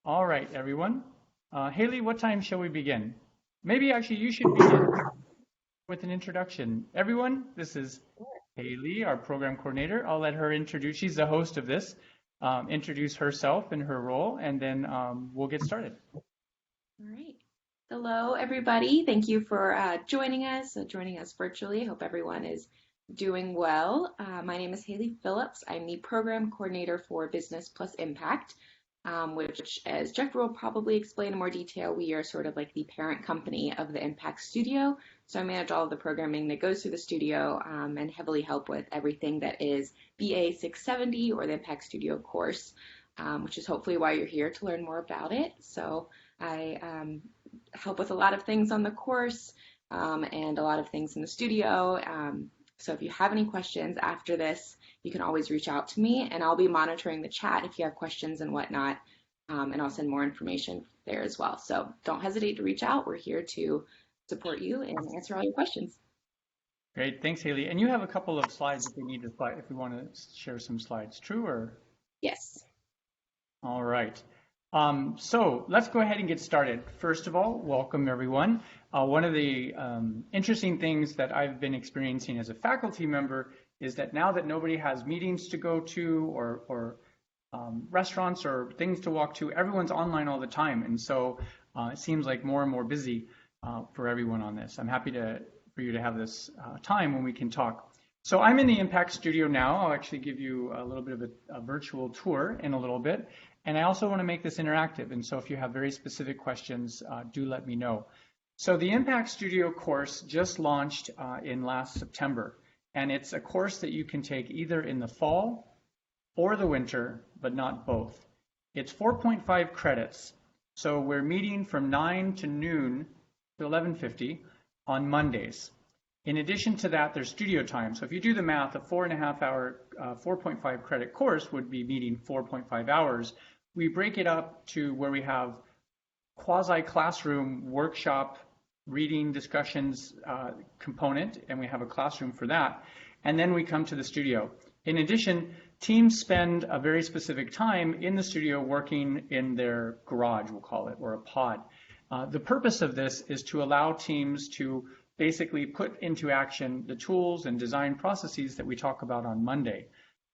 All right, everyone. Haley, what time shall we begin? Maybe actually you should begin with an introduction. Everyone, this is Haley, our program coordinator. I'll let her introduce, she's the host of this, introduce herself and her role, and then we'll get started. All right. Hello, everybody. Thank you for joining us virtually. I hope everyone is doing well. My name is Haley Phillips. I'm the program coordinator for Business Plus Impact, which, as Jeffrey will probably explain in more detail, we are sort of like the parent company of the Impact Studio. So I manage all of the programming that goes through the studio and heavily help with everything that is BA670 or the Impact Studio course, which is hopefully why you're here to learn more about it. So I help with a lot of things on the course and a lot of things in the studio. So if you have any questions after this, you can always reach out to me, and I'll be monitoring the chat if you have questions and whatnot, and I'll send more information there as well. So don't hesitate to reach out. We're here to support you and answer all your questions. Great, thanks, Haley. And you have a couple of slides if we need to, if we want to share some slides. True or? Yes. All right. So let's go ahead and get started. First of all, welcome everyone. One of the interesting things that I've been experiencing as a faculty member is that now that nobody has meetings to go to or restaurants or things to walk to, everyone's online all the time. And so it seems like more and more busy for everyone on this. I'm happy for you to have this time when we can talk. So I'm in the Impact Studio now. I'll actually give you a little bit of a virtual tour in a little bit. And I also want to make this interactive. And so if you have very specific questions, do let me know. So the Impact Studio course just launched in last September. And it's a course that you can take either in the fall or the winter, but not both. It's 4.5 credits. So we're meeting from 9 to noon to 11:50 on Mondays. In addition to that, there's studio time. So if you do the math, a 4.5 hour, 4.5 credit course would be meeting 4.5 hours. We break it up to where we have quasi-classroom workshop reading discussions component, and we have a classroom for that. And then we come to the studio. In addition, teams spend a very specific time in the studio working in their garage, we'll call it, or a pod. The purpose of this is to allow teams to basically put into action the tools and design processes that we talk about on Monday,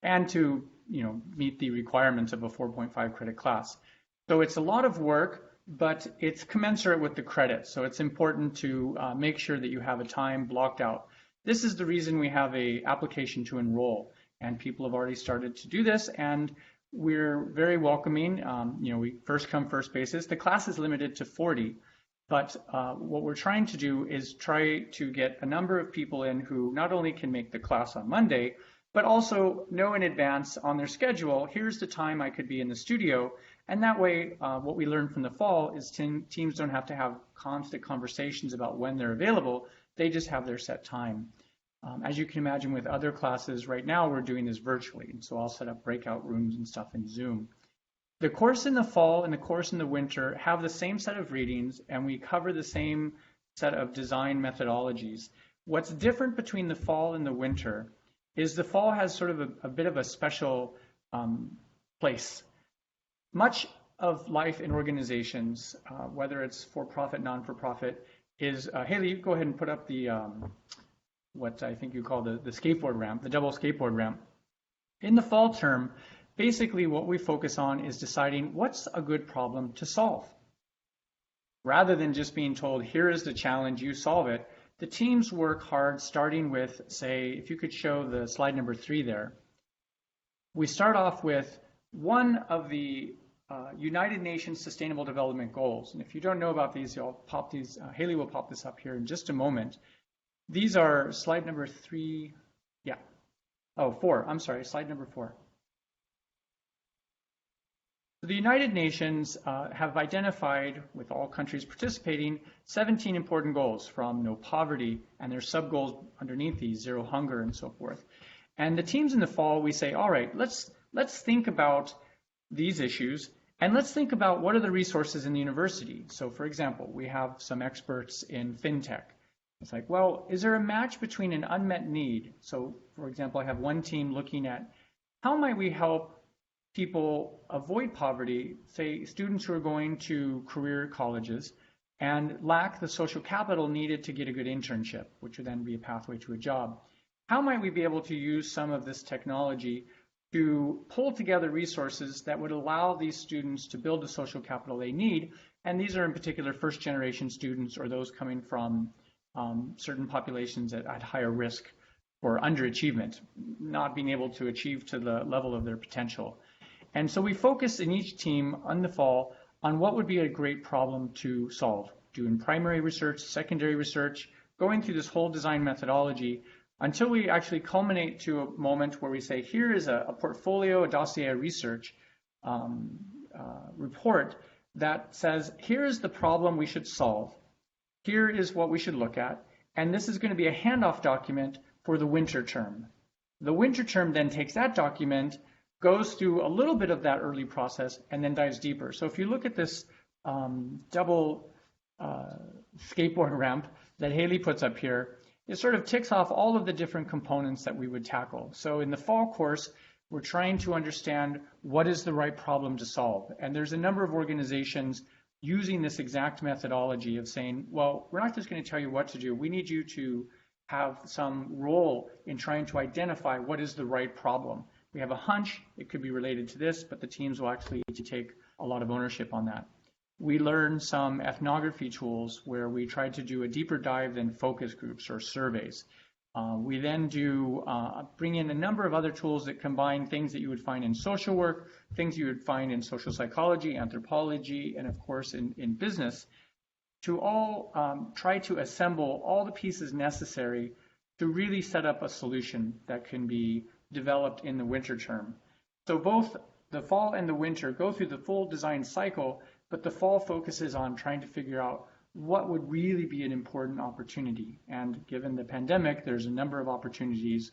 and to meet the requirements of a 4.5 credit class. So it's a lot of work, but it's commensurate with the credits. So it's important to make sure that you have a time blocked out. This is the reason we have an application to enroll, and people have already started to do this, and we're very welcoming. We first come, first basis. The class is limited to 40, but what we're trying to do is try to get a number of people in who not only can make the class on Monday, but also know in advance on their schedule, here's the time I could be in the studio. And that way, what we learned from the fall is teams don't have to have constant conversations about when they're available. They just have their set time. As you can imagine with other classes, right now we're doing this virtually. And so I'll set up breakout rooms and stuff in Zoom. The course in the fall and the course in the winter have the same set of readings, and we cover the same set of design methodologies. What's different between the fall and the winter is the fall has sort of a bit of a special place. Much of life in organizations, whether it's for-profit, non-for-profit, is, Haley, you go ahead and put up the, what I think you call the skateboard ramp, the double skateboard ramp. In the fall term, basically what we focus on is deciding what's a good problem to solve. Rather than just being told, here is the challenge, you solve it, the teams work hard, starting with, say, if you could show the slide number 3 there. We start off with one of the United Nations Sustainable Development Goals. And if you don't know about these, I'll pop these, Haley will pop this up here in just a moment. These are slide number 3, yeah. Oh, 4, I'm sorry, slide number 4. The United Nations have identified, with all countries participating, 17 important goals, from no poverty, and there's sub-goals underneath these, zero hunger and so forth. And the teams in the fall, we say, all right, let's think about these issues, and let's think about what are the resources in the university. So for example, we have some experts in fintech. It's like, well, is there a match between an unmet need? So for example, I have one team looking at how might we help people avoid poverty, say students who are going to career colleges and lack the social capital needed to get a good internship, which would then be a pathway to a job. How might we be able to use some of this technology to pull together resources that would allow these students to build the social capital they need? And these are in particular first-generation students or those coming from certain populations at higher risk for underachievement, not being able to achieve to the level of their potential. And so we focus in each team on the fall on what would be a great problem to solve, doing primary research, secondary research, going through this whole design methodology until we actually culminate to a moment where we say, here is a portfolio, a dossier research report that says, here is the problem we should solve. Here is what we should look at. And this is going to be a handoff document for the winter term. The winter term then takes that document, goes through a little bit of that early process, and then dives deeper. So if you look at this double skateboard ramp that Haley puts up here, it sort of ticks off all of the different components that we would tackle. So in the fall course, we're trying to understand what is the right problem to solve. And there's a number of organizations using this exact methodology of saying, well, we're not just going to tell you what to do. We need you to have some role in trying to identify what is the right problem. We have a hunch, it could be related to this, but the teams will actually need to take a lot of ownership on that. We learned some ethnography tools where we tried to do a deeper dive than focus groups or surveys. We then bring in a number of other tools that combine things that you would find in social work, things you would find in social psychology, anthropology, and of course in business, to all try to assemble all the pieces necessary to really set up a solution that can be developed in the winter term. So both the fall and the winter go through the full design cycle, but the fall focuses on trying to figure out what would really be an important opportunity. And given the pandemic, there's a number of opportunities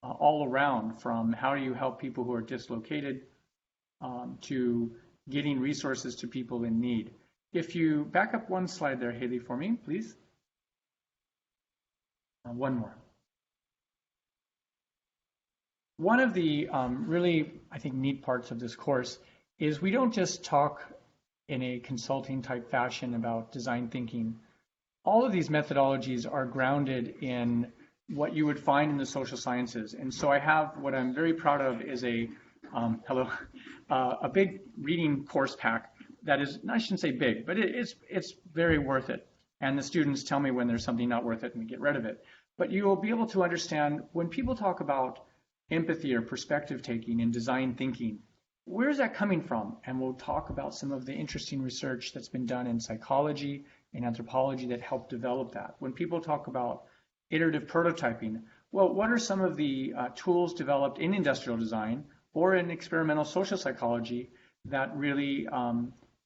all around, from how do you help people who are dislocated to getting resources to people in need. If you back up one slide there, Haley, for me, please. One more. One of the really, I think, neat parts of this course is we don't just talk in a consulting type fashion about design thinking. All of these methodologies are grounded in what you would find in the social sciences. And so I have, what I'm very proud of is a big reading course pack that is, I shouldn't say big, but it's very worth it. And the students tell me when there's something not worth it and we get rid of it. But you will be able to understand when people talk about empathy or perspective taking and design thinking, where is that coming from? And we'll talk about some of the interesting research that's been done in psychology and anthropology that helped develop that. When people talk about iterative prototyping, well, what are some of the tools developed in industrial design or in experimental social psychology that really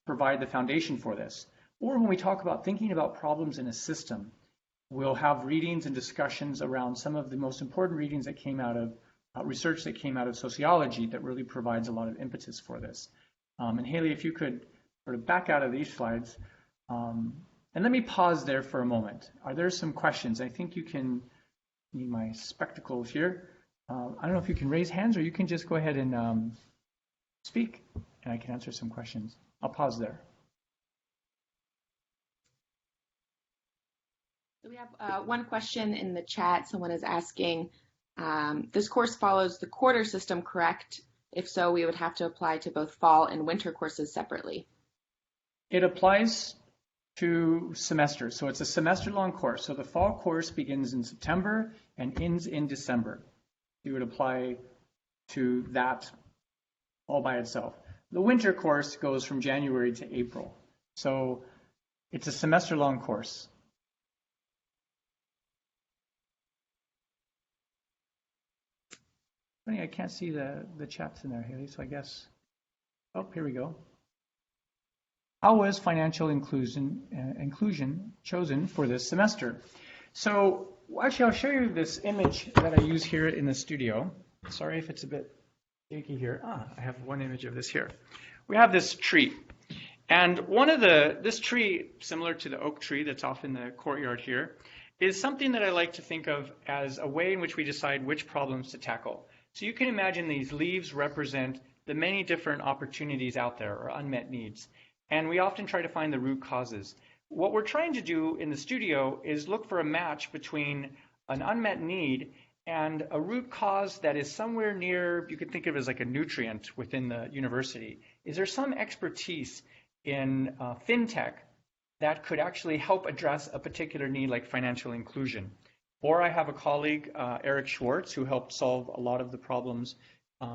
provide the foundation for this? Or when we talk about thinking about problems in a system, we'll have readings and discussions around some of the most important readings that came out of research that came out of sociology that really provides a lot of impetus for this. And Haley, if you could sort of back out of these slides, and let me pause there for a moment. Are there some questions? I think you can need my spectacles here. I don't know if you can raise hands or you can just go ahead and speak and I can answer some questions. I'll pause there. So we have one question in the chat. Someone is asking, this course follows the quarter system, correct? If so, we would have to apply to both fall and winter courses separately. It applies to semesters. So it's a semester-long course. So the fall course begins in September and ends in December. You would apply to that all by itself. The winter course goes from January to April. So it's a semester-long course. Funny, I can't see the chats in there, Haley, so I guess, oh, here we go. How was financial inclusion chosen for this semester? So actually, I'll show you this image that I use here in the studio. Sorry if it's a bit shaky here. I have one image of this here. We have this tree. And this tree, similar to the oak tree that's off in the courtyard here, is something that I like to think of as a way in which we decide which problems to tackle. So you can imagine these leaves represent the many different opportunities out there or unmet needs. And we often try to find the root causes. What we're trying to do in the studio is look for a match between an unmet need and a root cause that is somewhere near, you could think of it as like a nutrient within the university. Is there some expertise in fintech that could actually help address a particular need like financial inclusion? Or I have a colleague, Eric Schwartz, who helped solve a lot of the problems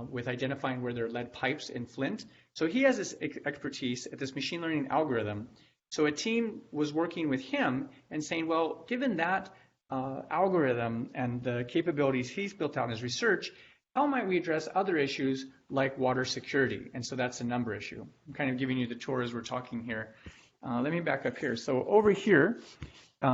with identifying where there are lead pipes in Flint. So he has this expertise at this machine learning algorithm. So a team was working with him and saying, well, given that algorithm and the capabilities he's built out in his research, how might we address other issues like water security? And so that's a number issue. I'm kind of giving you the tour as we're talking here. Let me back up here. So over here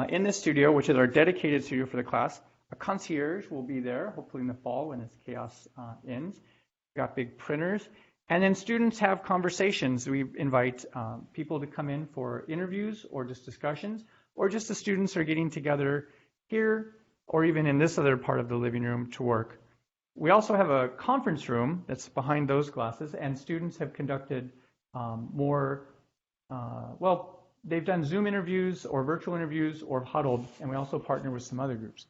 in this studio, which is our dedicated studio for the class, a concierge will be there, hopefully in the fall when this chaos ends. We've got big printers. And then students have conversations. We invite people to come in for interviews or just discussions, or just the students are getting together here or even in this other part of the living room to work. We also have a conference room that's behind those glasses, and students have conducted they've done Zoom interviews or virtual interviews or huddled, and we also partner with some other groups.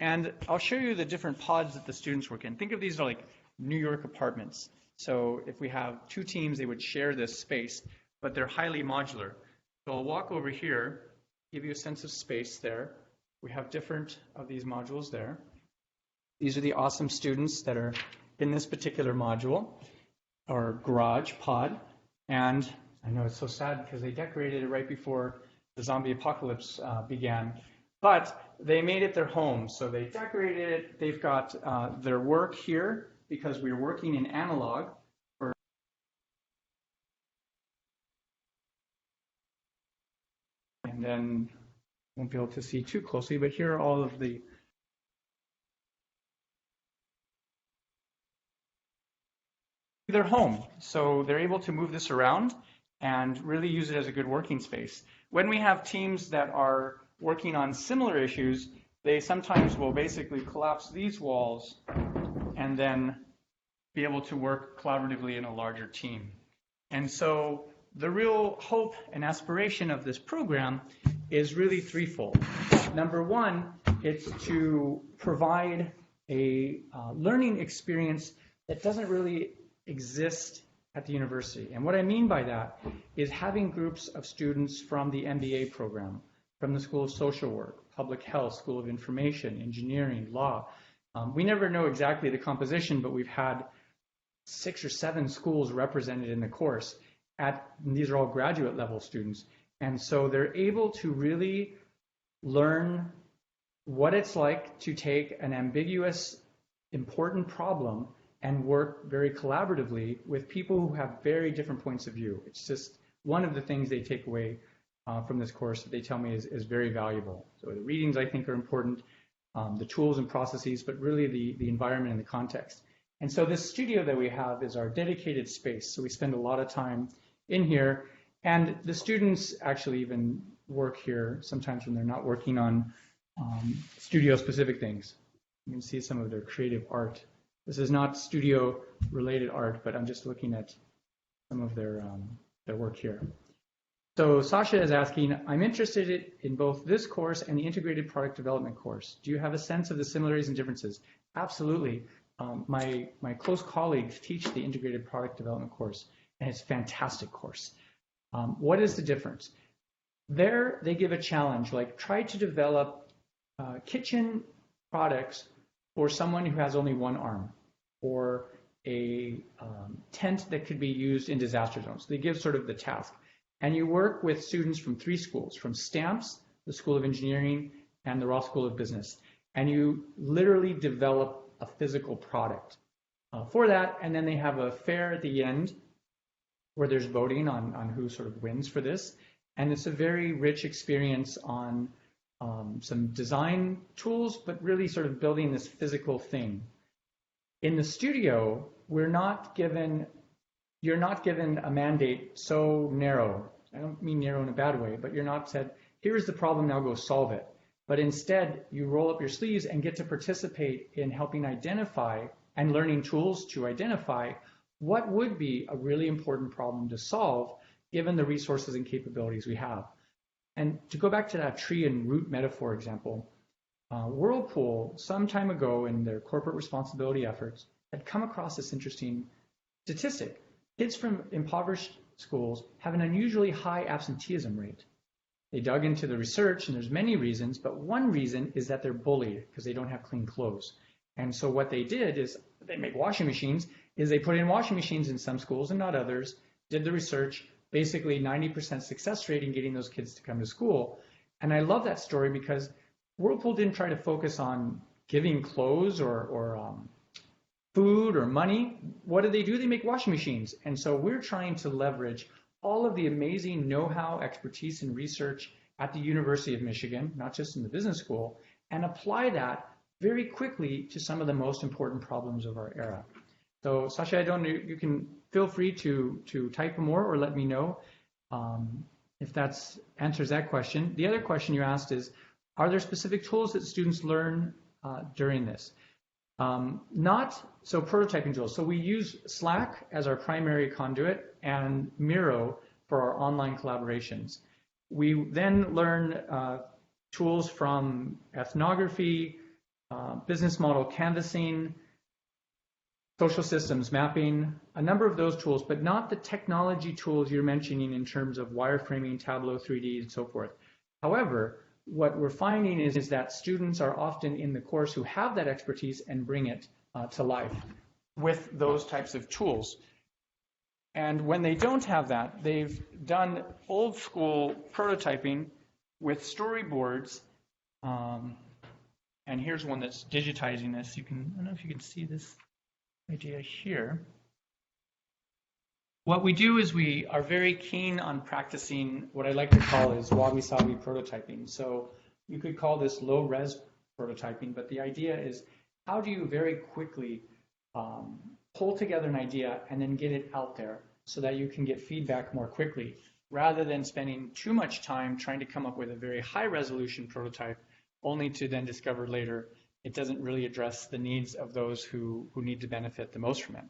And I'll show you the different pods that the students work in. Think of these as like New York apartments. So if we have two teams, they would share this space, but they're highly modular. So I'll walk over here, give you a sense of space there. We have different of these modules there. These are the awesome students that are in this particular module, or garage pod. And I know it's so sad because they decorated it right before the zombie apocalypse began. But they made it their home. So they decorated it. They've got their work here because we're working in analog. And then won't be able to see too closely, but here are all of their home. So they're able to move this around and really use it as a good working space. When we have teams that are working on similar issues, they sometimes will basically collapse these walls and then be able to work collaboratively in a larger team. And so the real hope and aspiration of this program is really threefold. Number one, it's to provide a learning experience that doesn't really exist at the university. And what I mean by that is having groups of students from the MBA program, from the School of Social Work, Public Health, School of Information, Engineering, Law. We never know exactly the composition, but we've had 6 or 7 schools represented in the course. These are all graduate level students. And so they're able to really learn what it's like to take an ambiguous, important problem and work very collaboratively with people who have very different points of view. It's just one of the things they take away from this course that they tell me is very valuable. So the readings, I think, are important, the tools and processes, but really the environment and the context. And so this studio that we have is our dedicated space. So we spend a lot of time in here, and the students actually even work here sometimes when they're not working on studio-specific things. You can see some of their creative art. This is not studio-related art, but I'm just looking at some of their work here. So Sasha is asking, I'm interested in both this course and the integrated product development course. Do you have a sense of the similarities and differences? Absolutely. My close colleagues teach the integrated product development course, and it's a fantastic course. What is the difference? There, they give a challenge, like try to develop kitchen products for someone who has only one arm, or a tent that could be used in disaster zones. They give sort of the task. And you work with students from 3 schools, from STAMPS, the School of Engineering, and the Ross School of Business. And you literally develop a physical product for that. And then they have a fair at the end where there's voting on who sort of wins for this. And it's a very rich experience on some design tools, but really sort of building this physical thing. In the studio, you're not given a mandate so narrow. I don't mean narrow in a bad way, but you're not said, here's the problem, now go solve it. But instead, you roll up your sleeves and get to participate in helping identify and learning tools to identify what would be a really important problem to solve given the resources and capabilities we have. And to go back to that tree and root metaphor example, Whirlpool, some time ago in their corporate responsibility efforts, had come across this interesting statistic. Kids from impoverished schools have an unusually high absenteeism rate. They dug into the research, and there's many reasons, but one reason is that they're bullied because they don't have clean clothes. And so what they did is, they make washing machines, is they put in washing machines in some schools and not others, did the research, basically 90% success rate in getting those kids to come to school. And I love that story because Whirlpool didn't try to focus on giving clothes or food or money. What do? They make washing machines. And so we're trying to leverage all of the amazing know-how, expertise, and research at the University of Michigan, not just in the business school, and apply that very quickly to some of the most important problems of our era. So Sasha, I don't know, you can feel free to type more or let me know if that answers that question. The other question you asked is, are there specific tools that students learn during this? Not so prototyping tools. So we use Slack as our primary conduit and Miro for our online collaborations. We then learn tools from ethnography, business model canvassing, social systems mapping, a number of those tools, but not the technology tools you're mentioning in terms of wireframing, Tableau 3D, and so forth. However, what we're finding is that students are often in the course who have that expertise and bring it to life with those types of tools. And when they don't have that, they've done old school prototyping with storyboards. And here's one that's digitizing this. I don't know if you can see this idea here. What we do is we are very keen on practicing what I like to call is wabi-sabi prototyping. So you could call this low-res prototyping, but the idea is how do you very quickly pull together an idea and then get it out there so that you can get feedback more quickly, rather than spending too much time trying to come up with a very high-resolution prototype only to then discover later it doesn't really address the needs of those who need to benefit the most from it.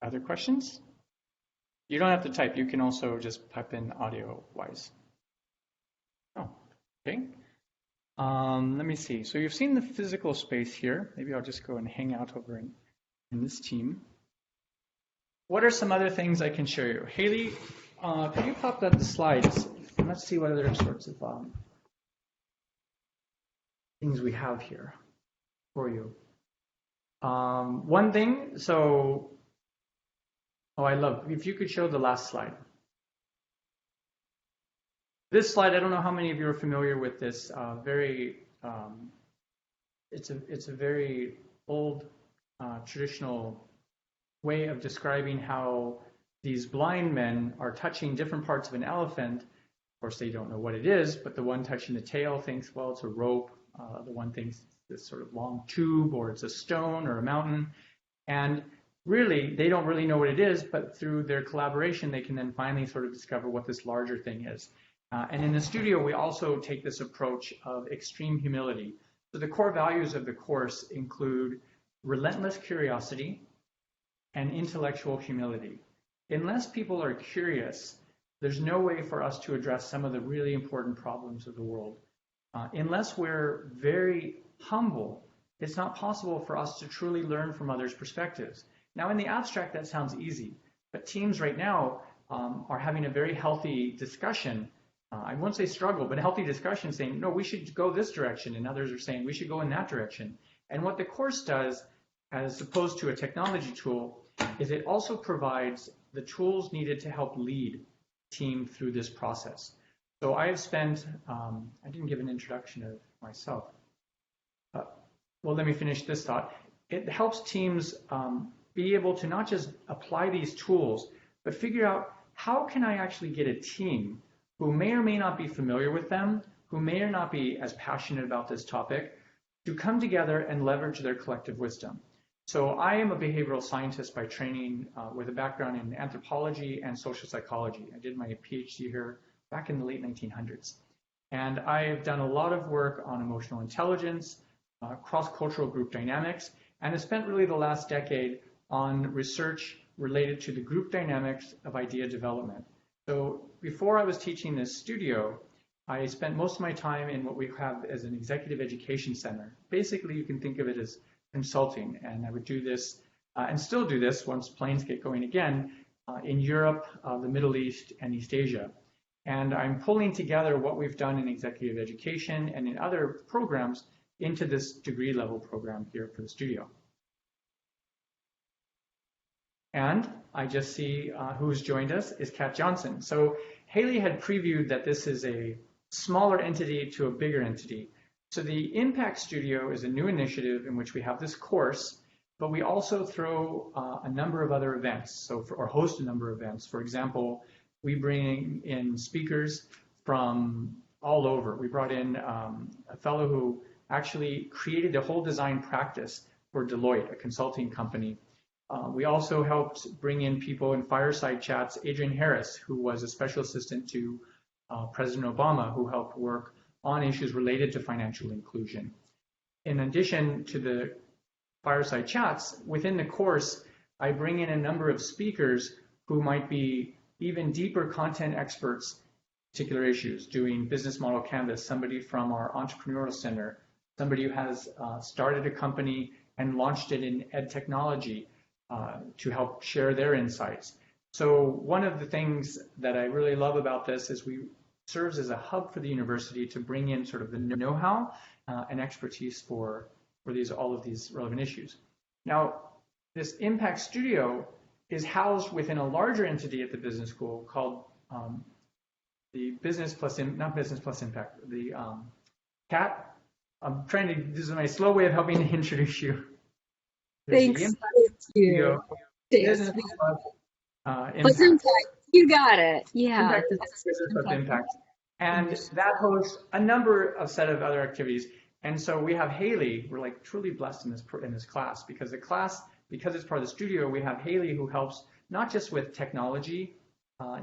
Other questions? You don't have to type. You can also just type in audio-wise. Oh, okay. Let me see. So you've seen the physical space here. Maybe I'll just go and hang out over in this team. What are some other things I can show you? Haley, can you pop up the slides? And let's see what other sorts of things we have here for you. One thing, so, I love, if you could show the last slide. This slide, I don't know how many of you are familiar with this. It's a very old traditional way of describing how these blind men are touching different parts of an elephant. Of course, they don't know what it is, but the one touching the tail thinks, well, it's a rope. The one thinks this sort of long tube, or it's a stone or a mountain. And really, they don't really know what it is, but through their collaboration, they can then finally sort of discover what this larger thing is. And in the studio, we also take this approach of extreme humility. So the core values of the course include relentless curiosity and intellectual humility. Unless people are curious, there's no way for us to address some of the really important problems of the world. Unless we're very humble, it's not possible for us to truly learn from others' perspectives. Now, in the abstract, that sounds easy, but teams right now are having a very healthy discussion. I won't say struggle, but a healthy discussion saying, no, we should go this direction, and others are saying we should go in that direction. And what the course does, as opposed to a technology tool, is it also provides the tools needed to help lead team through this process. So I have spent, I didn't give an introduction of myself. Well, let me finish this thought. It helps teams be able to not just apply these tools, but figure out how can I actually get a team who may or may not be familiar with them, who may or not be as passionate about this topic, to come together and leverage their collective wisdom. So I am a behavioral scientist by training with a background in anthropology and social psychology. I did my PhD here back in the late 1900s. And I've done a lot of work on emotional intelligence, cross-cultural group dynamics, and have spent really the last decade on research related to the group dynamics of idea development. So before I was teaching this studio, I spent most of my time in what we have as an executive education center. Basically, you can think of it as consulting, and I would do this and still do this once planes get going again in Europe, the Middle East, and East Asia. And I'm pulling together what we've done in executive education and in other programs into this degree level program here for the studio. And I just see who's joined us is Kat Johnson. So Haley had previewed that this is a smaller entity to a bigger entity. So the Impact Studio is a new initiative in which we have this course, but we also throw a number of other events, or host a number of events. For example, we bring in speakers from all over. We brought in a fellow who actually created a whole design practice for Deloitte, a consulting company. We also helped bring in people in fireside chats, Adrian Harris, who was a special assistant to President Obama, who helped work on issues related to financial inclusion. In addition to the fireside chats, within the course, I bring in a number of speakers who might be even deeper content experts, particular issues, doing business model canvas, somebody from our entrepreneurial center, somebody who has started a company and launched it in ed technology to help share their insights. So one of the things that I really love about this is we serves as a hub for the university to bring in sort of the know-how and expertise for all of these relevant issues. Now, this Impact Studio is housed within a larger entity at the business school called the Business Plus, not Business Plus Impact, the CAT. I'm trying to, this is my slow way of helping to introduce you. Thanks. Thank you. Business Plus Impact. You got it. Yeah. Business Plus Impact. And that hosts a number of set of other activities. And so we have Haley. We're like truly blessed in this class because it's part of the studio. We have Haley who helps not just with technology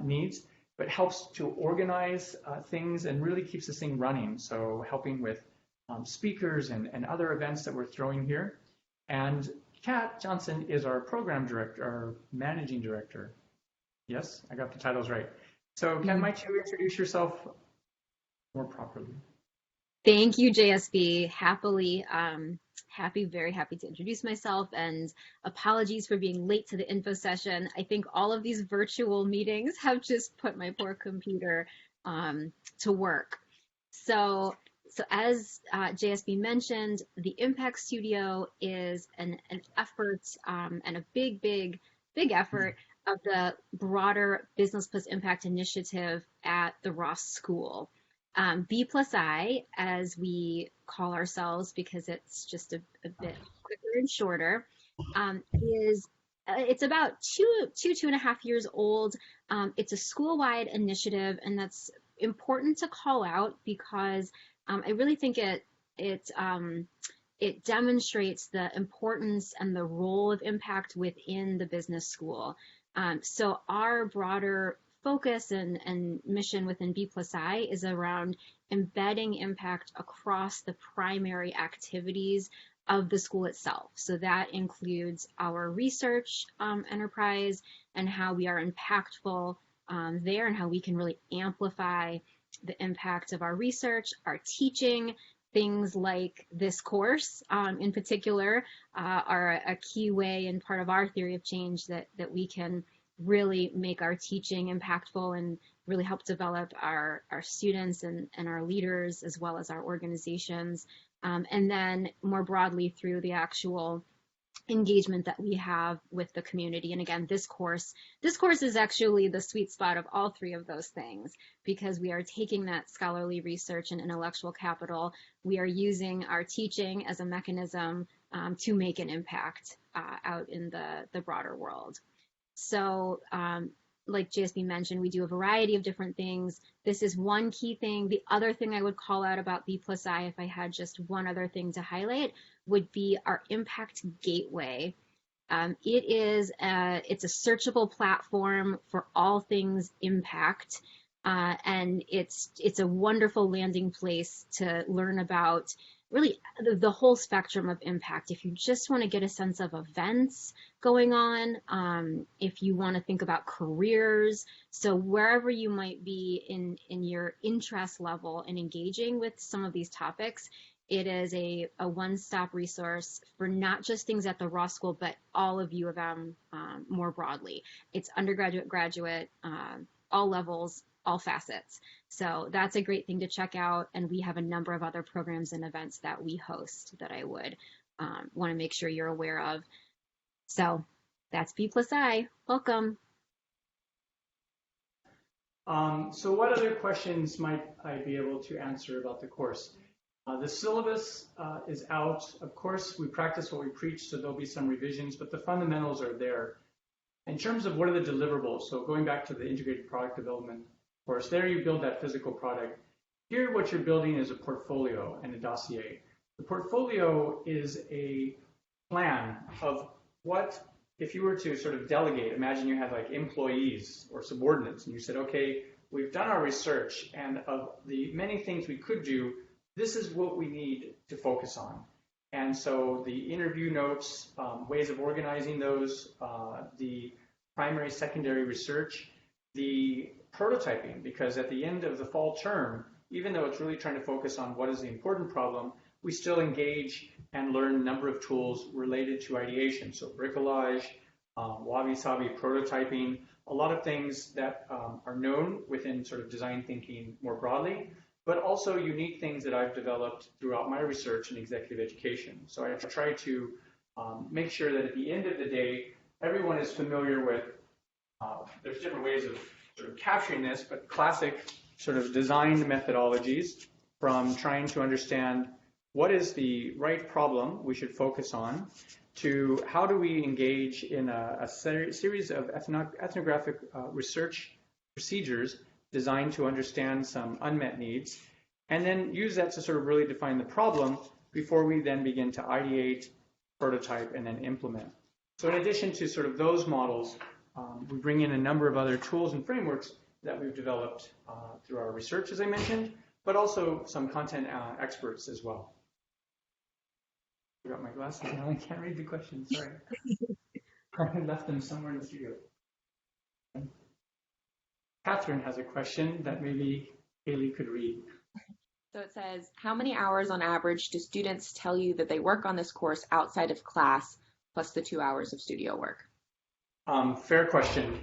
needs, but helps to organize things and really keeps this thing running. So helping with speakers and other events that we're throwing here. And Kat Johnson is our program director, our managing director. Yes, I got the titles right. So Kat, might you introduce yourself more properly? Thank you, JSB. Very happy to introduce myself, and apologies for being late to the info session. I think all of these virtual meetings have just put my poor computer to work. So as JSB mentioned, the Impact Studio is an effort and a big effort of the broader Business Plus Impact initiative at the Ross School. B+I, as we call ourselves because it's just a bit quicker and shorter, it's about two and a half years old. It's a school-wide initiative, and that's important to call out because I really think it demonstrates the importance and the role of impact within the business school. So our broader focus and mission within B+I is around embedding impact across the primary activities of the school itself. So that includes our research enterprise and how we are impactful there and how we can really amplify the impact of our research, our teaching. Things like this course in particular are a key way and part of our theory of change that we can really make our teaching impactful and really help develop our students and our leaders as well as our organizations. And then more broadly through the actual engagement that we have with the community. And again, this course is actually the sweet spot of all three of those things because we are taking that scholarly research and intellectual capital. We are using our teaching as a mechanism to make an impact out in the broader world. So like JSB mentioned, we do a variety of different things. This is one key thing. The other thing I would call out about B+I, if I had just one other thing to highlight, would be our Impact Gateway. It's a searchable platform for all things impact, and it's a wonderful landing place to learn about really the whole spectrum of impact. If you just want to get a sense of events going on, if you want to think about careers, so wherever you might be in your interest level in engaging with some of these topics, it is a one-stop resource for not just things at the Ross School, but all of U of M more broadly. It's undergraduate, graduate, all levels, all facets. So that's a great thing to check out. And we have a number of other programs and events that we host that I would want to make sure you're aware of. So that's B+I. Welcome. So what other questions might I be able to answer about the course? The syllabus is out. Of course, we practice what we preach, so there'll be some revisions, but the fundamentals are there. In terms of what are the deliverables, so going back to the integrated product development course, there you build that physical product. Here, what you're building is a portfolio and a dossier. The portfolio is a plan of what, if you were to sort of delegate, imagine you had like employees or subordinates, and you said, okay, we've done our research, and of the many things we could do, this is what we need to focus on. And so the interview notes, ways of organizing those, the primary, secondary research, the prototyping, because at the end of the fall term, even though it's really trying to focus on what is the important problem, we still engage and learn a number of tools related to ideation. So bricolage, wabi-sabi prototyping, a lot of things that are known within sort of design thinking more broadly, but also unique things that I've developed throughout my research in executive education. So I try to make sure that at the end of the day, everyone is familiar with, there's different ways of sort of capturing this, but classic sort of designed methodologies from trying to understand what is the right problem we should focus on to how do we engage in a series of ethnographic research procedures designed to understand some unmet needs, and then use that to sort of really define the problem before we then begin to ideate, prototype, and then implement. So in addition to sort of those models, we bring in a number of other tools and frameworks that we've developed through our research, as I mentioned, but also some content experts as well. I forgot my glasses now, I can't read the questions, sorry. I left them somewhere in the studio. Catherine has a question that maybe Haley could read. So it says, how many hours on average do students tell you that they work on this course outside of class, plus the 2 hours of studio work? Fair question.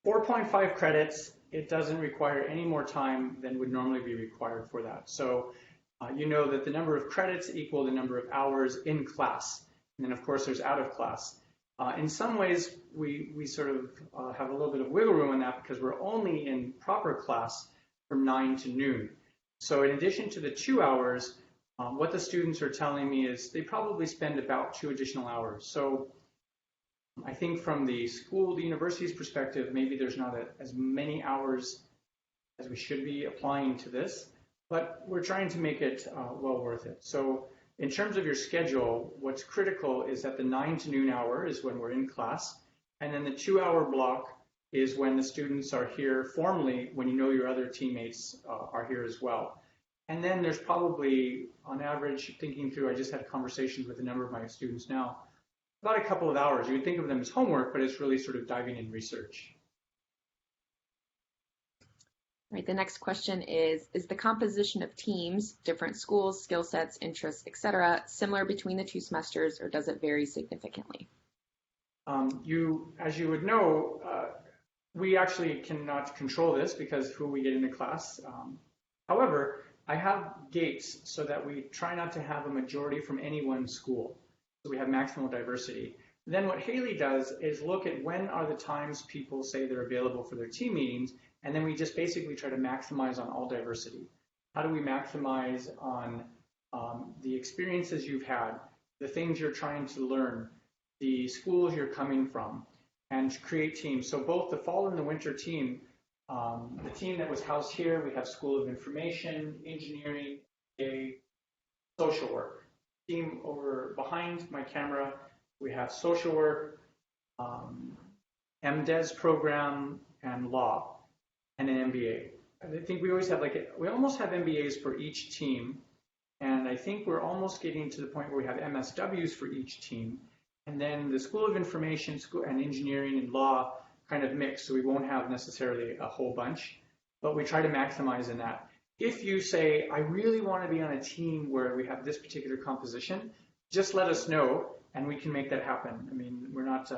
4.5 credits, it doesn't require any more time than would normally be required for that. So you know that the number of credits equal the number of hours in class. And then of course there's out of class. In some ways, we sort of have a little bit of wiggle room in that because we're only in proper class from 9 to noon. So in addition to the 2 hours, what the students are telling me is they probably spend about 2 additional hours. So I think from the school, the university's perspective, maybe there's not as many hours as we should be applying to this, but we're trying to make it well worth it. So in terms of your schedule, what's critical is that the 9 to noon hour is when we're in class, and then the 2 hour block is when the students are here formally, when you know your other teammates are here as well. And then there's probably, on average, thinking through, I just had conversations with a number of my students now, about a couple of hours. You would think of them as homework, but it's really sort of diving in research. All right, the next question is the composition of teams, different schools, skill sets, interests, etc., similar between the 2 semesters, or does it vary significantly? As you would know, we actually cannot control this because who we get into class. However, I have gates so that we try not to have a majority from any one school. So we have maximal diversity. Then what Haley does is look at when are the times people say they're available for their team meetings, and then we just basically try to maximize on all diversity. How do we maximize on the experiences you've had, the things you're trying to learn, the schools you're coming from, and create teams. So both the fall and the winter team, the team that was housed here, we have School of Information, Engineering, social work. Team over behind my camera, we have social work, MDes program, and law, and an MBA. I think we always have we almost have MBAs for each team, And I think we're almost getting to the point where we have MSWs for each team. And then the School of Information, School and Engineering and Law kind of mix, so we won't have necessarily a whole bunch, but we try to maximize in that. If you say, I really want to be on a team where we have this particular composition, just let us know and we can make that happen. I mean, we're not,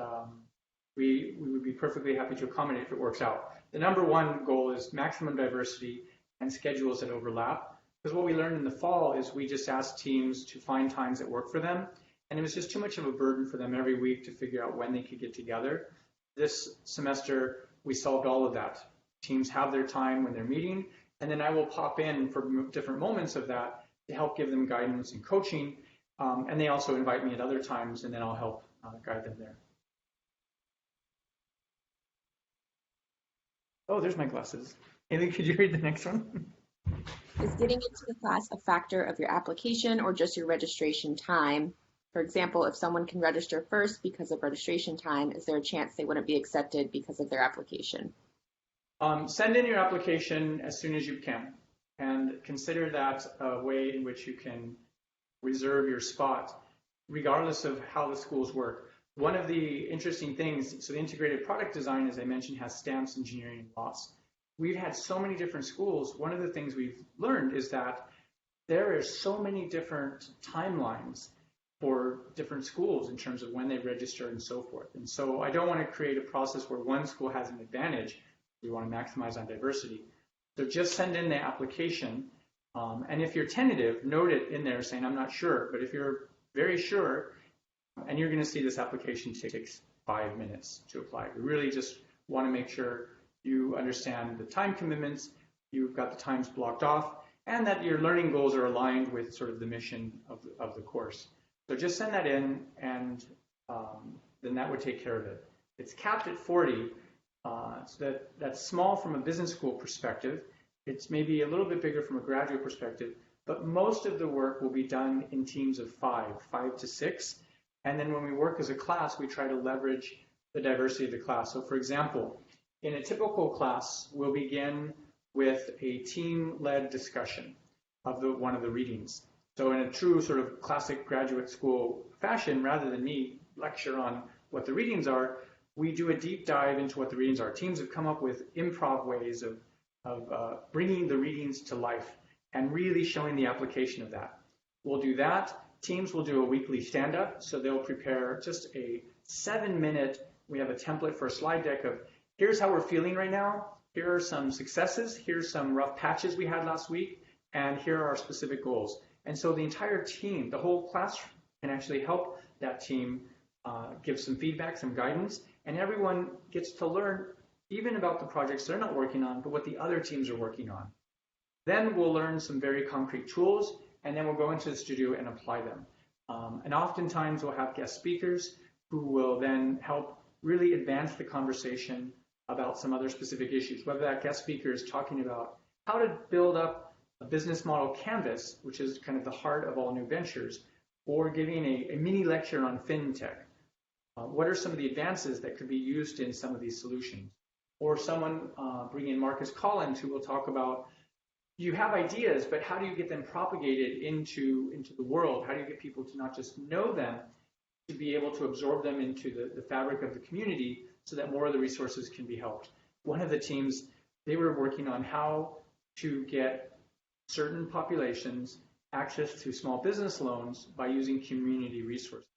we would be perfectly happy to accommodate if it works out. The number one goal is maximum diversity and schedules that overlap. Because what we learned in the fall is we just asked teams to find times that work for them. And it was just too much of a burden for them every week to figure out when they could get together. This semester, we solved all of that. Teams have their time when they're meeting, and then I will pop in for different moments of that to help give them guidance and coaching. And they also invite me at other times, and then I'll help guide them there. Oh, there's my glasses. Haley, could you read the next one? Is getting into the class a factor of your application or just your registration time? For example, if someone can register first because of registration time, is there a chance they wouldn't be accepted because of their application? Send in your application as soon as you can, and consider that a way in which you can reserve your spot, regardless of how the schools work. One of the interesting things, so the integrated product design, as I mentioned, has stamps, engineering, and loss. We've had so many different schools. One of the things we've learned is that there are so many different timelines for different schools in terms of when they register and so forth. And so I don't want to create a process where one school has an advantage. We want to maximize on diversity. So just send in the application. And if you're tentative, note it in there saying, I'm not sure. But if you're very sure, and you're going to see this application takes 5 minutes to apply. We really just want to make sure you understand the time commitments, you've got the times blocked off, and that your learning goals are aligned with sort of the mission of the course. So just send that in, and then that would take care of it. It's capped at 40, so that's small from a business school perspective. It's maybe a little bit bigger from a graduate perspective, but most of the work will be done in teams of 5 to 6. And then when we work as a class, we try to leverage the diversity of the class. So for example, in a typical class, we'll begin with a team-led discussion of one of the readings. So in a true sort of classic graduate school fashion, rather than me lecture on what the readings are, we do a deep dive into what the readings are. Teams have come up with improv ways of bringing the readings to life and really showing the application of that. We'll do that. Teams will do a weekly stand-up, so they'll prepare just a 7-minute, we have a template for a slide deck of, here's how we're feeling right now, here are some successes, here's some rough patches we had last week, and here are our specific goals. And so the entire team, the whole class can actually help that team give some feedback, some guidance, and everyone gets to learn even about the projects they're not working on, but what the other teams are working on. Then we'll learn some very concrete tools, and then we'll go into the studio and apply them. And oftentimes we'll have guest speakers who will then help really advance the conversation about some other specific issues, whether that guest speaker is talking about how to build up a business model canvas, which is kind of the heart of all new ventures, or giving a mini lecture on fintech. What are some of the advances that could be used in some of these solutions? Or someone bring in Marcus Collins, who will talk about, you have ideas, but how do you get them propagated into the world? How do you get people to not just know them, to be able to absorb them into the fabric of the community so that more of the resources can be helped? One of the teams, they were working on how to get certain populations access to small business loans by using community resources.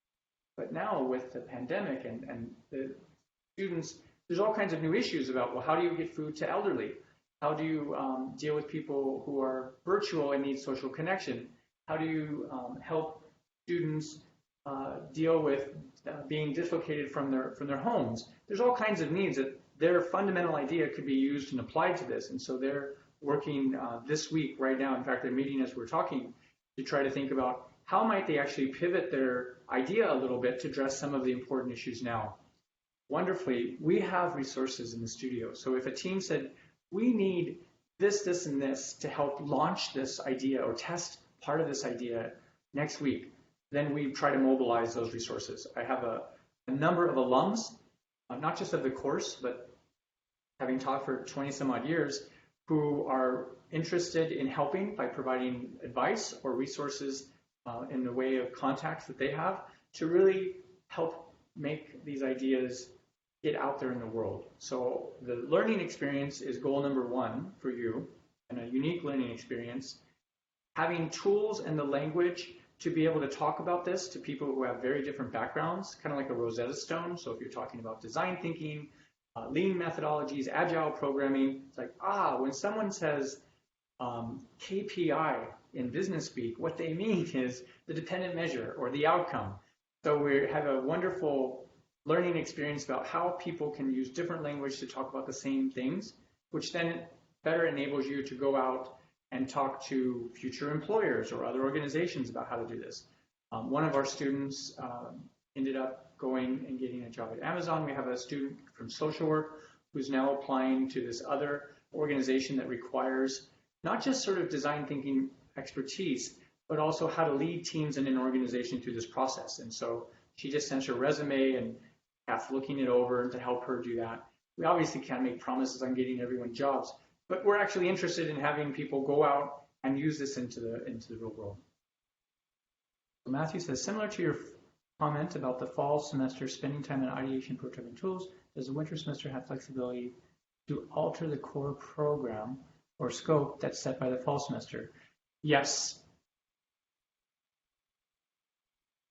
But now with the pandemic and the students, there's all kinds of new issues about, well, how do you get food to elderly? How do you deal with people who are virtual and need social connection? How do you help students deal with being dislocated from their homes? There's all kinds of needs that their fundamental idea could be used and applied to this. And so they're working this week right now. In fact, they're meeting as we're talking to try to think about how might they actually pivot their idea a little bit to address some of the important issues now. Wonderfully, we have resources in the studio. So if a team said, we need this, this, and this to help launch this idea or test part of this idea next week, then we try to mobilize those resources. I have a number of alums, not just of the course, but having taught for 20 some odd years, who are interested in helping by providing advice or resources in the way of contacts that they have to really help make these ideas get out there in the world. So the learning experience is goal number one for you, and a unique learning experience. Having tools and the language to be able to talk about this to people who have very different backgrounds, kind of like a Rosetta Stone. So if you're talking about design thinking, lean methodologies, agile programming, it's like, when someone says KPI in business speak, what they mean is the dependent measure or the outcome. So we have a wonderful learning experience about how people can use different language to talk about the same things, which then better enables you to go out and talk to future employers or other organizations about how to do this. One of our students ended up going and getting a job at Amazon. We have a student from social work who's now applying to this other organization that requires not just sort of design thinking expertise, but also how to lead teams in an organization through this process. And so she just sent her resume and Kath's looking it over to help her do that. We obviously can't make promises on getting everyone jobs, but we're actually interested in having people go out and use this into the real world. So Matthew says, similar to your comment about the fall semester spending time on ideation prototyping tools, does the winter semester have flexibility to alter the core program or scope that's set by the fall semester? Yes.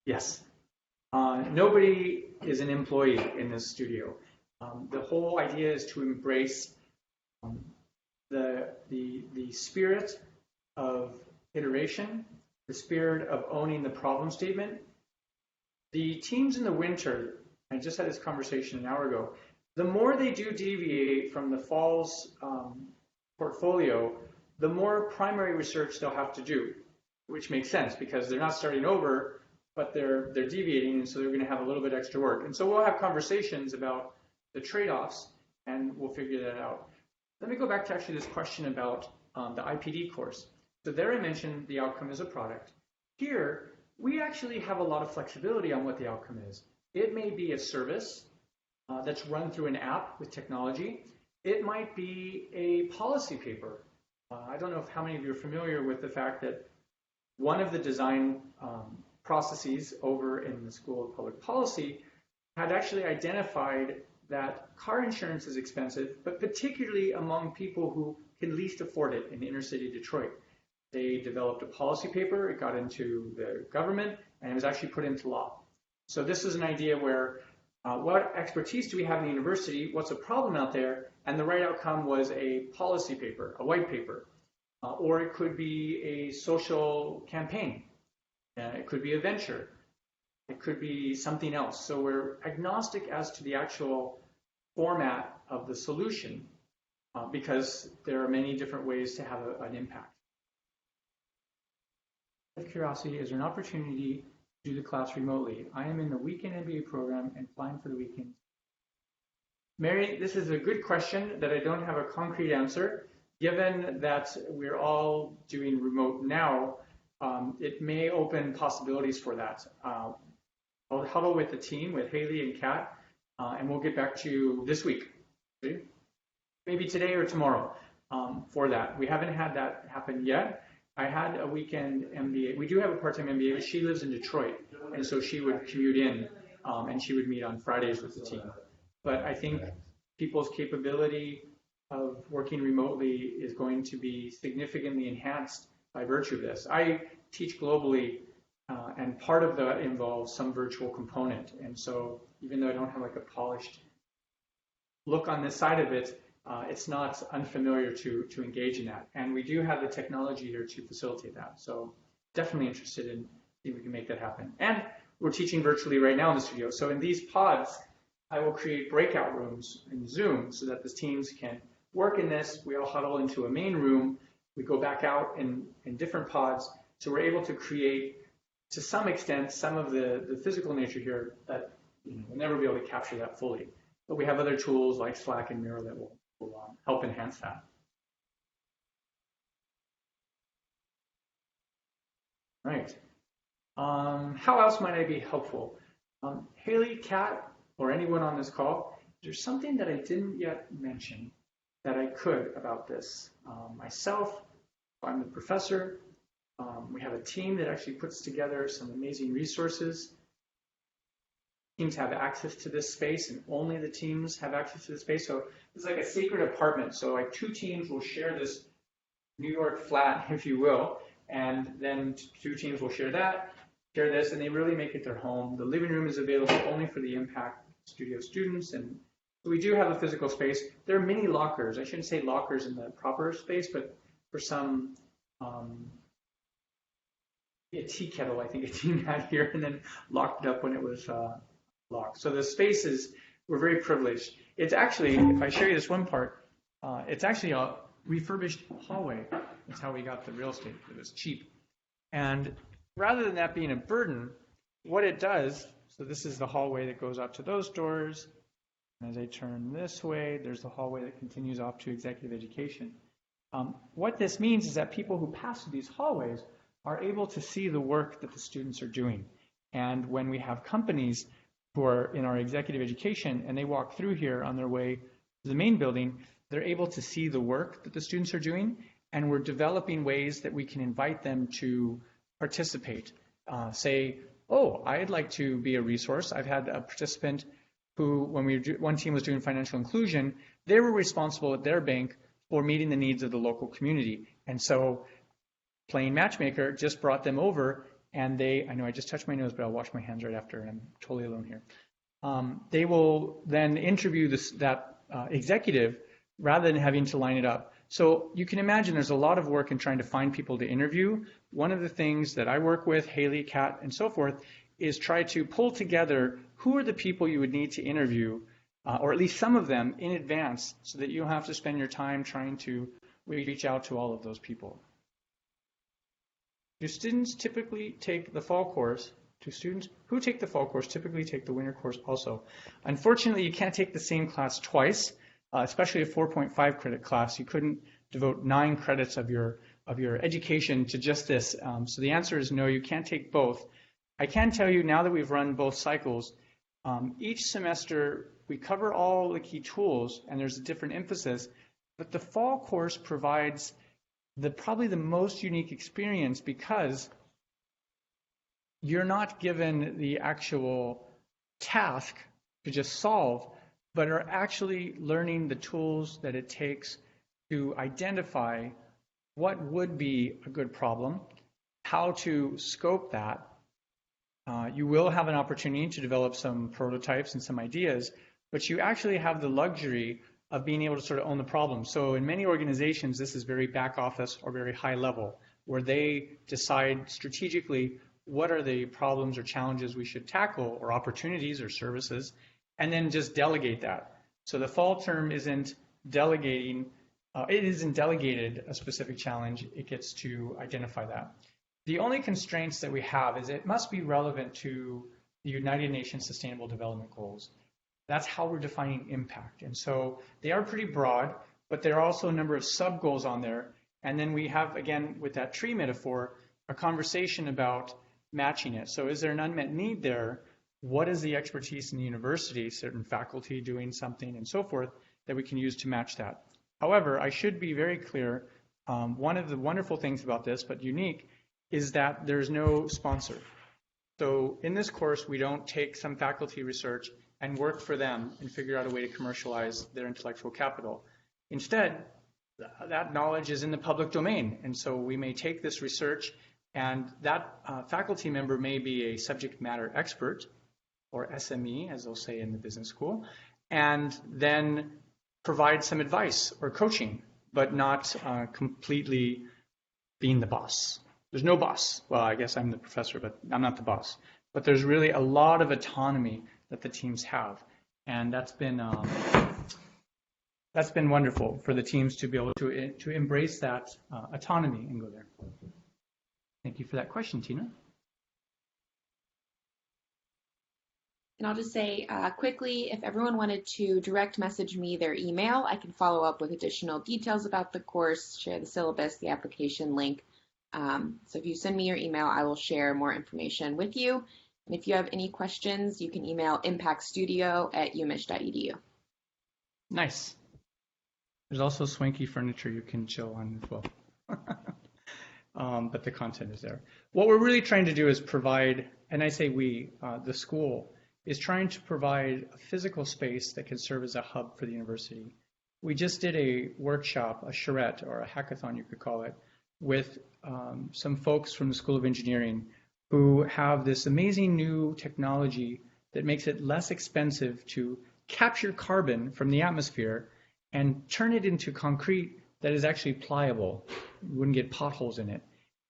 Yes. Nobody is an employee in this studio. The whole idea is to embrace the spirit of iteration, the spirit of owning the problem statement. The teams in the winter, I just had this conversation an hour ago, the more they do deviate from the fall's portfolio, the more primary research they'll have to do, which makes sense because they're not starting over, but they're deviating, and so they're going to have a little bit extra work. And so we'll have conversations about the trade-offs, and we'll figure that out. Let me go back to actually this question about the IPD course. So there I mentioned the outcome is a product. Here, we actually have a lot of flexibility on what the outcome is. It may be a service that's run through an app with technology. It might be a policy paper. I don't know how many of you are familiar with the fact that one of the design processes over in the School of Public Policy had actually identified that car insurance is expensive, but particularly among people who can least afford it in inner city Detroit. They developed a policy paper, it got into the government, and it was actually put into law. So this is an idea where what expertise do we have in the university, what's a problem out there, and the right outcome was a policy paper, a white paper, or it could be a social campaign, it could be a venture, it could be something else. So we're agnostic as to the actual format of the solution because there are many different ways to have an impact. Out of curiosity, is there an opportunity to do the class remotely? I am in the weekend MBA program and flying for the weekend. Mary, this is a good question that I don't have a concrete answer. Given that we're all doing remote now, it may open possibilities for that. I'll huddle with the team, with Haley and Kat, and we'll get back to you this week, okay? Maybe today or tomorrow for that. We haven't had that happen yet. I had a weekend MBA. We do have a part-time MBA, but she lives in Detroit, and so she would commute in, and she would meet on Fridays with the team. But I think people's capability of working remotely is going to be significantly enhanced by virtue of this. I teach globally, and part of that involves some virtual component. And so even though I don't have like a polished look on this side of it, it's not unfamiliar to engage in that. And we do have the technology here to facilitate that. So definitely interested in seeing if we can make that happen. And we're teaching virtually right now in the studio. So in these pods, I will create breakout rooms in Zoom so that the teams can work in this. We all huddle into a main room. We go back out in different pods. So we're able to create, to some extent, some of the physical nature here that we'll never be able to capture that fully. But we have other tools like Slack and Miro that will help enhance that. Right. How else might I be helpful? Haley, Kat, or anyone on this call, is there something that I didn't yet mention that I could about this. Myself, I'm the professor. We have a team that actually puts together some amazing resources. Teams have access to this space, and only the teams have access to the space. So it's like a secret apartment. So like 2 teams will share this New York flat, if you will, and then 2 teams will share this, and they really make it their home. The living room is available only for the Impact Studio students, and so we do have a physical space. There are mini lockers. I shouldn't say lockers in the proper space, but for some, a tea kettle, I think a team had here, and then locked it up when it was locked. So the spaces, we're very privileged. It's actually, if I show you this one part, it's actually a refurbished hallway. That's how we got the real estate. It was cheap. And rather than that being a burden, what it does, so this is the hallway that goes up to those doors. And as I turn this way, there's the hallway that continues off to executive education. What this means is that people who pass through these hallways are able to see the work that the students are doing. And when we have companies who are in our executive education and they walk through here on their way to the main building, they're able to see the work that the students are doing, and we're developing ways that we can invite them to participate. Say, oh, I'd like to be a resource. I've had a participant who, when one team was doing financial inclusion, they were responsible at their bank for meeting the needs of the local community. And so playing matchmaker just brought them over, and I know I just touched my nose, but I'll wash my hands right after, and I'm totally alone here. They will then interview that executive rather than having to line it up. So you can imagine there's a lot of work in trying to find people to interview. One of the things that I work with, Haley, Kat, and so forth, is try to pull together who are the people you would need to interview, or at least some of them in advance, so that you don't have to spend your time trying to reach out to all of those people. Do students typically take the fall course? Do students who take the fall course typically take the winter course also? Unfortunately, you can't take the same class twice, especially a 4.5 credit class. You couldn't devote 9 credits of your education to just this. So the answer is no, you can't take both. I can tell you now that we've run both cycles, each semester we cover all the key tools and there's a different emphasis, but the fall course provides probably the most unique experience because you're not given the actual task to just solve, but are actually learning the tools that it takes to identify what would be a good problem, how to scope that. You will have an opportunity to develop some prototypes and some ideas, but you actually have the luxury of being able to sort of own the problem. So in many organizations, this is very back office or very high level, where they decide strategically what are the problems or challenges we should tackle, or opportunities or services, and then just delegate that. So the fall term isn't delegating, it isn't delegated a specific challenge, it gets to identify that. The only constraints that we have is it must be relevant to the United Nations Sustainable Development Goals. That's how we're defining impact. And so they are pretty broad, but there are also a number of sub-goals on there. And then we have, again, with that tree metaphor, a conversation about matching it. So is there an unmet need there? What is the expertise in the university, certain faculty doing something and so forth, that we can use to match that? However, I should be very clear, one of the wonderful things about this, but unique, is that there's no sponsor. So in this course, we don't take some faculty research and work for them and figure out a way to commercialize their intellectual capital. Instead, that knowledge is in the public domain. And so we may take this research, and that faculty member may be a subject matter expert, or SME, as they'll say in the business school, and then provide some advice or coaching, but not completely being the boss. There's no boss. Well, I guess I'm the professor, but I'm not the boss. But there's really a lot of autonomy that the teams have, and that's been wonderful for the teams to be able to embrace that autonomy and go there. Thank you for that question, Tina. And I'll just say quickly, if everyone wanted to direct message me their email, I can follow up with additional details about the course, share the syllabus, the application link. So if you send me your email, I will share more information with you. And if you have any questions, you can email impactstudio@umich.edu. Nice. There's also swanky furniture you can chill on as well. But the content is there. What we're really trying to do is provide, and I say we, the school, is trying to provide a physical space that can serve as a hub for the university. We just did a workshop, a charrette, or a hackathon you could call it, with some folks from the School of Engineering who have this amazing new technology that makes it less expensive to capture carbon from the atmosphere and turn it into concrete that is actually pliable. You wouldn't get potholes in it.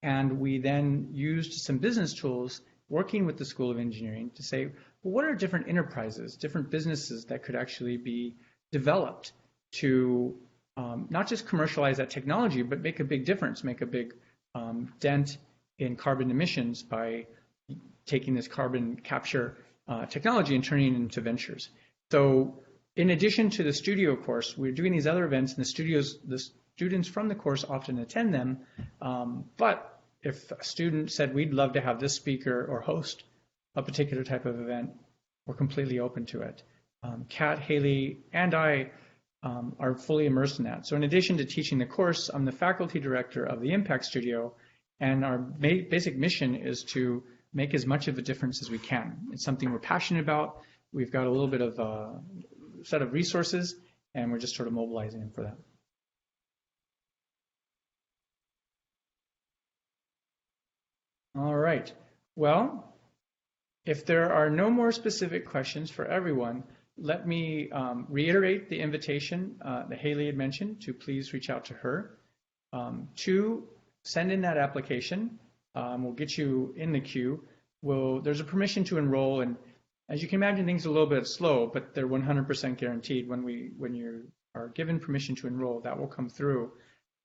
And we then used some business tools working with the School of Engineering to say, well, what are different enterprises, different businesses that could actually be developed to not just commercialize that technology, but make a big difference, make a big dent in carbon emissions by taking this carbon capture technology and turning it into ventures. So in addition to the studio course, we're doing these other events, and the students from the course often attend them. But if a student said, we'd love to have this speaker or host a particular type of event, we're completely open to it. Kat, Haley, and I are fully immersed in that. So in addition to teaching the course, I'm the faculty director of the Impact Studio, and our basic mission is to make as much of a difference as we can. It's something we're passionate about. We've got a little bit of a set of resources, and we're just sort of mobilizing them for that. All right. Well, if there are no more specific questions for everyone, let me reiterate the invitation that Haley had mentioned to please reach out to her. To send in that application. We'll get you in the queue. There's a permission to enroll, and as you can imagine, things are a little bit slow, but they're 100% guaranteed. When you are given permission to enroll, that will come through.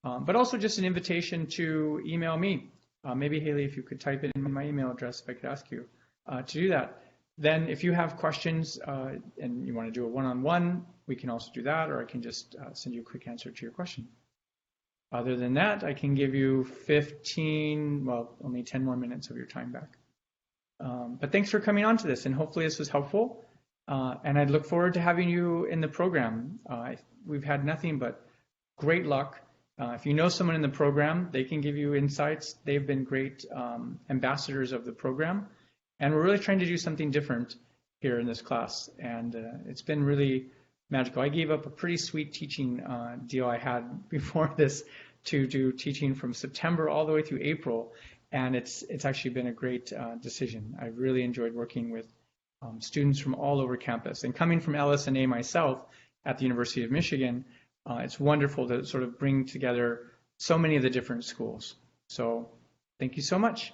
But also just an invitation to email me. Maybe Haley, if you could type it in my email address, if I could ask you to do that. Then if you have questions and you want to do a one-on-one, we can also do that, or I can just send you a quick answer to your question. Other than that, I can give you only 10 more minutes of your time back. But thanks for coming on to this, and hopefully this was helpful. And I'd look forward to having you in the program. We've had nothing but great luck. If you know someone in the program, they can give you insights. They've been great ambassadors of the program. And we're really trying to do something different here in this class. And it's been really magical. I gave up a pretty sweet teaching deal I had before this to do teaching from September all the way through April. And it's actually been a great decision. I really enjoyed working with students from all over campus. And coming from LS&A myself at the University of Michigan, it's wonderful to sort of bring together so many of the different schools. So thank you so much.